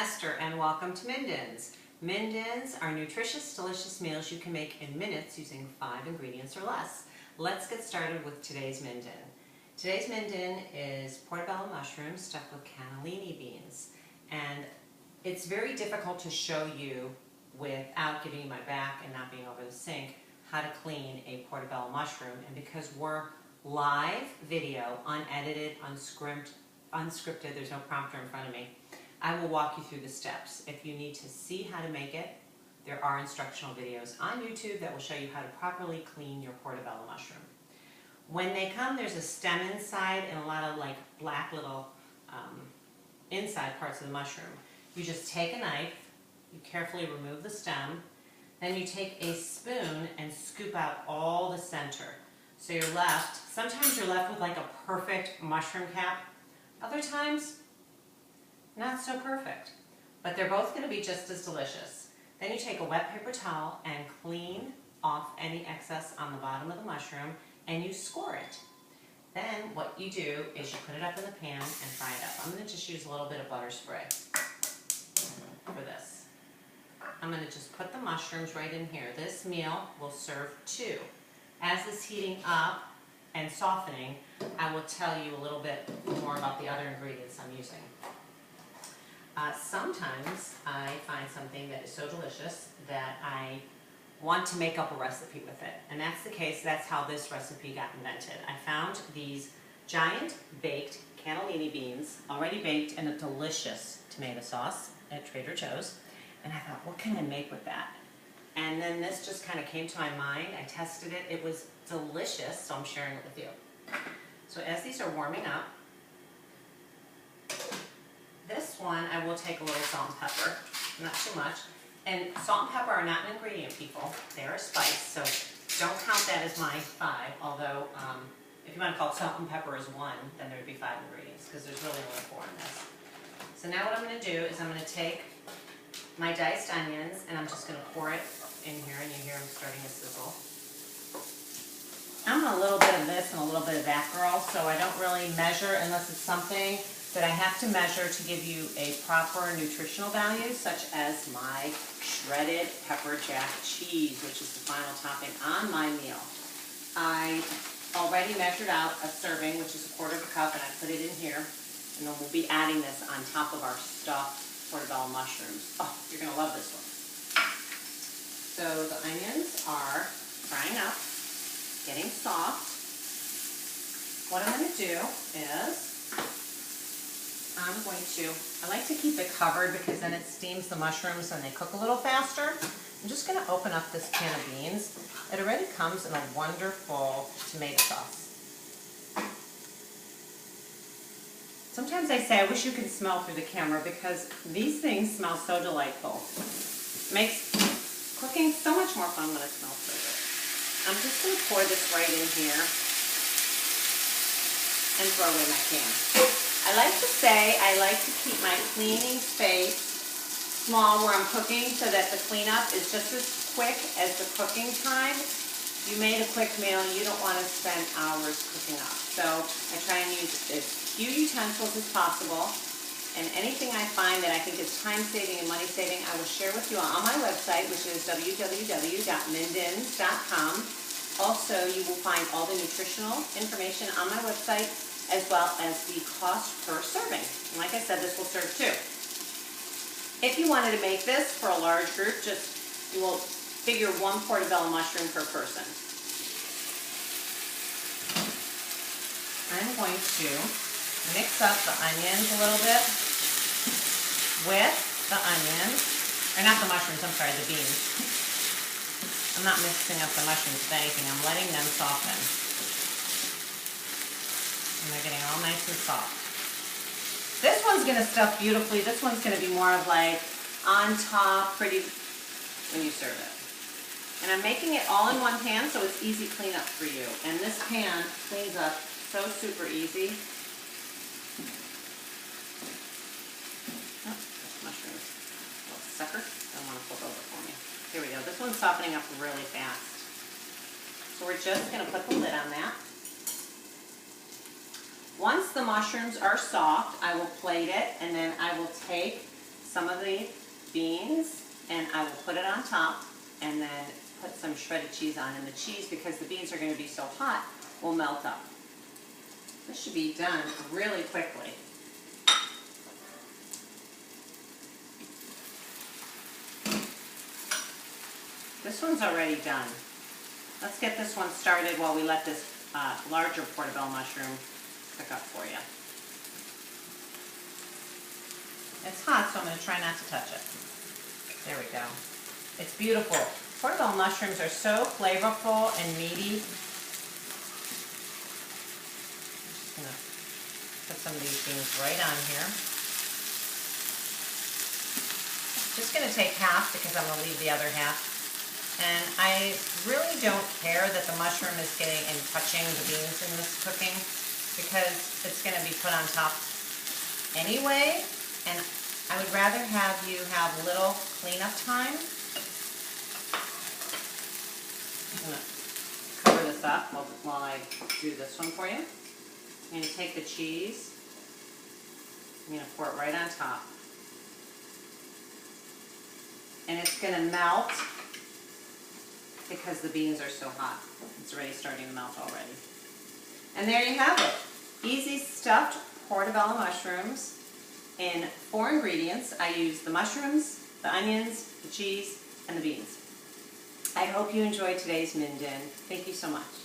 Esther and welcome to Minden's. Minden's are nutritious, delicious meals you can make in minutes using 5 ingredients or less. Let's get started with today's Minden. Today's Minden is portobello mushroom stuffed with cannellini beans. And it's very difficult to show you without giving you my back and not being over the sink how to clean a portobello mushroom. And because we're live video, unedited, unscripted, there's no prompter in front of me, I will walk you through the steps. If you need to see how to make it, there are instructional videos on YouTube that will show you how to properly clean your portobello mushroom. When they come, there's a stem inside and a lot of like black little inside parts of the mushroom. You just take a knife, you carefully remove the stem, then you take a spoon and scoop out all the center. So you're left, sometimes you're left with like a perfect mushroom cap, other times not so perfect, but they're both going to be just as delicious. Then you take a wet paper towel and clean off any excess on the bottom of the mushroom and you score it. Then what you do is you put it up in the pan and fry it up. I'm going to just use a little bit of butter spray for this. I'm going to just put the mushrooms right in here. This meal will serve 2. As it's heating up and softening, I will tell you a little bit more about the other ingredients I'm using. Sometimes I find something that is so delicious that I want to make up a recipe with it. And that's the case, that's how this recipe got invented. I found these giant baked cannellini beans, already baked in a delicious tomato sauce at Trader Joe's. And I thought, what can I make with that? And then this just kind of came to my mind. I tested it. It was delicious, so I'm sharing it with you. So as these are warming up, this one I will take a little salt and pepper, not too much. And salt and pepper are not an ingredient, people. They're a spice, so don't count that as my 5, although if you want to call salt and pepper as 1, then there would be 5 ingredients, because there's really only 4 in this. So now what I'm going to do is I'm going to take my diced onions, and I'm just going to pour it in here, and you hear them starting to sizzle. I'm a little bit of this and a little bit of that girl, so I don't really measure unless it's something that I have to measure to give you a proper nutritional value, such as my shredded pepper jack cheese, which is the final topping on my meal. I already measured out a serving, which is 1/4 cup, and I put it in here, and then we'll be adding this on top of our stuffed portobello mushrooms. Oh, you're going to love this one. So the onions are frying up, getting soft. What I'm going to do is I like to keep it covered because then it steams the mushrooms and they cook a little faster. I'm just going to open up this can of beans. It already comes in a wonderful tomato sauce. Sometimes I say I wish you could smell through the camera because these things smell so delightful. It makes cooking so much more fun when it smells so good. I'm just going to pour this right in here and throw away my can. I like to say I like to keep my cleaning space small where I'm cooking so that the cleanup is just as quick as the cooking time. You made a quick meal and you don't want to spend hours cooking up. So I try and use as few utensils as possible, and anything I find that I think is time saving and money saving I will share with you on my website, which is www.mindens.com. Also, you will find all the nutritional information on my website, as well as the cost per serving. And like I said, this will serve 2. If you wanted to make this for a large group, you will figure 1 portobello mushroom per person. I'm going to mix up the onions a little bit with the onions, or not the mushrooms, I'm sorry, the beans. I'm not mixing up the mushrooms with anything, I'm letting them soften. And they're getting all nice and soft. This one's going to stuff beautifully. This one's going to be more of like on top, pretty when you serve it. And I'm making it all in one pan so it's easy cleanup for you. And this pan cleans up so super easy. Oh, mushrooms. Little sucker. Don't want to flip over for me. Here we go. This one's softening up really fast. So we're just going to put the lid on that. Once the mushrooms are soft, I will plate it, and then I will take some of the beans and I will put it on top and then put some shredded cheese on. And the cheese, because the beans are going to be so hot, will melt up. This should be done really quickly. This one's already done. Let's get this one started while we let this larger portobello mushroom cook up for you. It's hot, so I'm going to try not to touch it. There we go. It's beautiful. Portobello mushrooms are so flavorful and meaty. I'm just going to put some of these beans right on here. Just going to take half because I'm going to leave the other half. And I really don't care that the mushroom is getting and touching the beans in this cooking because it's going to be put on top anyway, and I would rather have you have little cleanup time. I'm going to cover this up while I do this one for you. I'm going to take the cheese, I'm going to pour it right on top, and it's going to melt because the beans are so hot. It's already starting to melt already. And there you have it. Easy stuffed portobello mushrooms in 4 ingredients. I used the mushrooms, the onions, the cheese, and the beans. I hope you enjoyed today's Minden. Thank you so much.